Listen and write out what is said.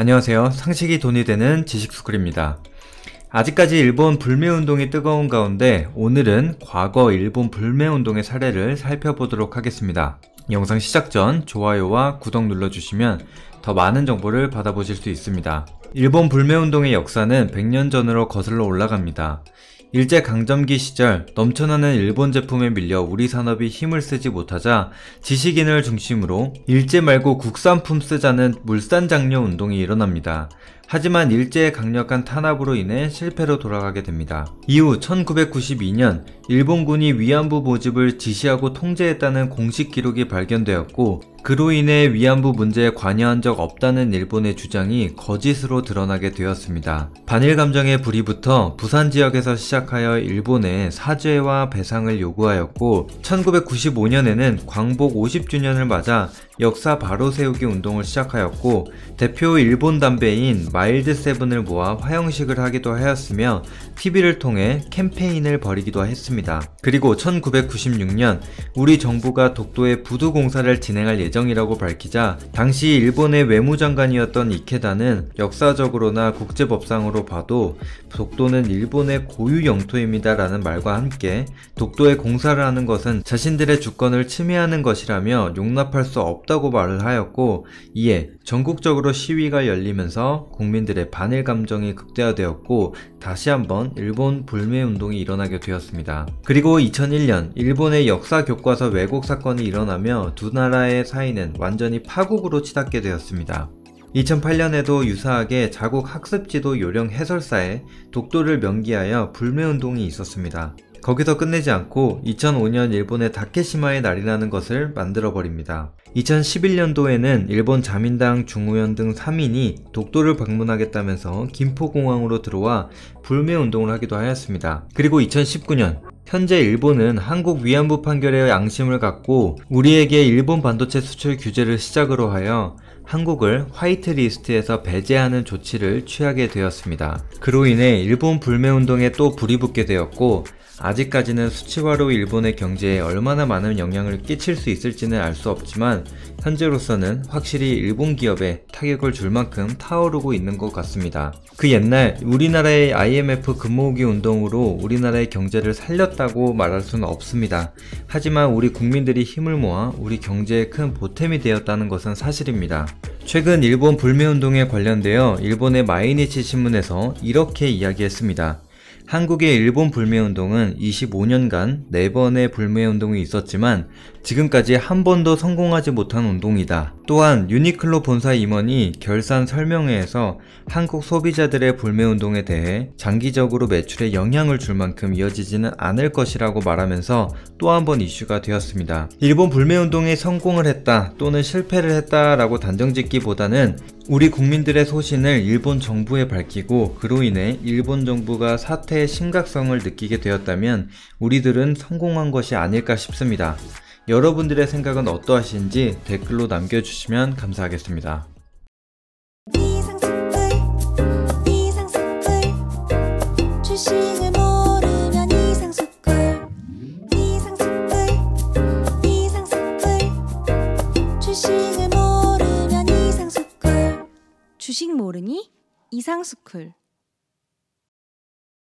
안녕하세요. 상식이 돈이 되는 지식스쿨입니다. 아직까지 일본 불매운동이 뜨거운 가운데 오늘은 과거 일본 불매운동의 사례를 살펴보도록 하겠습니다. 영상 시작 전 좋아요와 구독 눌러주시면 더 많은 정보를 받아보실 수 있습니다. 일본 불매운동의 역사는 100년 전으로 거슬러 올라갑니다. 일제강점기 시절 넘쳐나는 일본 제품에 밀려 우리 산업이 힘을 쓰지 못하자 지식인을 중심으로 일제 말고 국산품 쓰자는 물산장려 운동이 일어납니다. 하지만 일제의 강력한 탄압으로 인해 실패로 돌아가게 됩니다. 이후 1992년 일본군이 위안부 모집을 지시하고 통제했다는 공식 기록이 발견되었고, 그로 인해 위안부 문제에 관여한 적 없다는 일본의 주장이 거짓으로 드러나게 되었습니다. 반일 감정의 불이 붙어 부산 지역에서 시작하여 일본에 사죄와 배상을 요구하였고, 1995년에는 광복 50주년을 맞아 역사 바로 세우기 운동을 시작하였고, 대표 일본 담배인 마일드 세븐을 모아 화형식을 하기도 하였으며 TV를 통해 캠페인을 벌이기도 했습니다. 그리고 1996년 우리 정부가 독도에 부두 공사를 진행할 예정이라고 밝히자 당시 일본의 외무장관이었던 이케다는 역사적으로나 국제법상으로 봐도 독도는 일본의 고유 영토입니다 라는 말과 함께 독도에 공사를 하는 것은 자신들의 주권을 침해하는 것이라며 용납할 수 없다고 말을 하였고, 이에 전국적으로 시위가 열리면서 국민들의 반일 감정이 극대화되었고 다시 한번 일본 불매운동이 일어나게 되었습니다. 그리고 2001년 일본의 역사 교과서 왜곡 사건이 일어나며 두 나라의 사이는 완전히 파국으로 치닫게 되었습니다. 2008년에도 유사하게 자국 학습지도 요령 해설사에 독도를 명기하여 불매운동이 있었습니다. 거기서 끝내지 않고 2005년 일본의 다케시마의 날이라는 것을 만들어버립니다. 2011년도에는 일본 자민당 중우연 등 3인이 독도를 방문하겠다면서 김포공항으로 들어와 불매운동을 하기도 하였습니다. 그리고 2019년 현재 일본은 한국 위안부 판결에 양심을 갖고 우리에게 일본 반도체 수출 규제를 시작으로 하여 한국을 화이트리스트에서 배제하는 조치를 취하게 되었습니다. 그로 인해 일본 불매운동에 또 불이 붙게 되었고, 아직까지는 수치화로 일본의 경제에 얼마나 많은 영향을 끼칠 수 있을지는 알 수 없지만 현재로서는 확실히 일본 기업에 타격을 줄 만큼 타오르고 있는 것 같습니다. 그 옛날 우리나라의 IMF 금모으기 운동으로 우리나라의 경제를 살렸다고 말할 수는 없습니다. 하지만 우리 국민들이 힘을 모아 우리 경제에 큰 보탬이 되었다는 것은 사실입니다. 최근 일본 불매운동에 관련되어 일본의 마이니치 신문에서 이렇게 이야기했습니다. 한국의 일본 불매운동은 25년간 4번의 불매운동이 있었지만 지금까지 한 번도 성공하지 못한 운동이다. 또한 유니클로 본사 임원이 결산 설명회에서 한국 소비자들의 불매운동에 대해 장기적으로 매출에 영향을 줄 만큼 이어지지는 않을 것이라고 말하면서 또 한 번 이슈가 되었습니다. 일본 불매운동에 성공을 했다 또는 실패를 했다라고 단정짓기보다는 우리 국민들의 소신을 일본 정부에 밝히고 그로 인해 일본 정부가 사태의 심각성을 느끼게 되었다면 우리들은 성공한 것이 아닐까 싶습니다. 여러분들의 생각은 어떠하신지 댓글로 남겨주시면 감사하겠습니다. 주식을 모르면 이상스쿨. 주식을 모르면 이상스쿨. 주식 모르니 이상스쿨.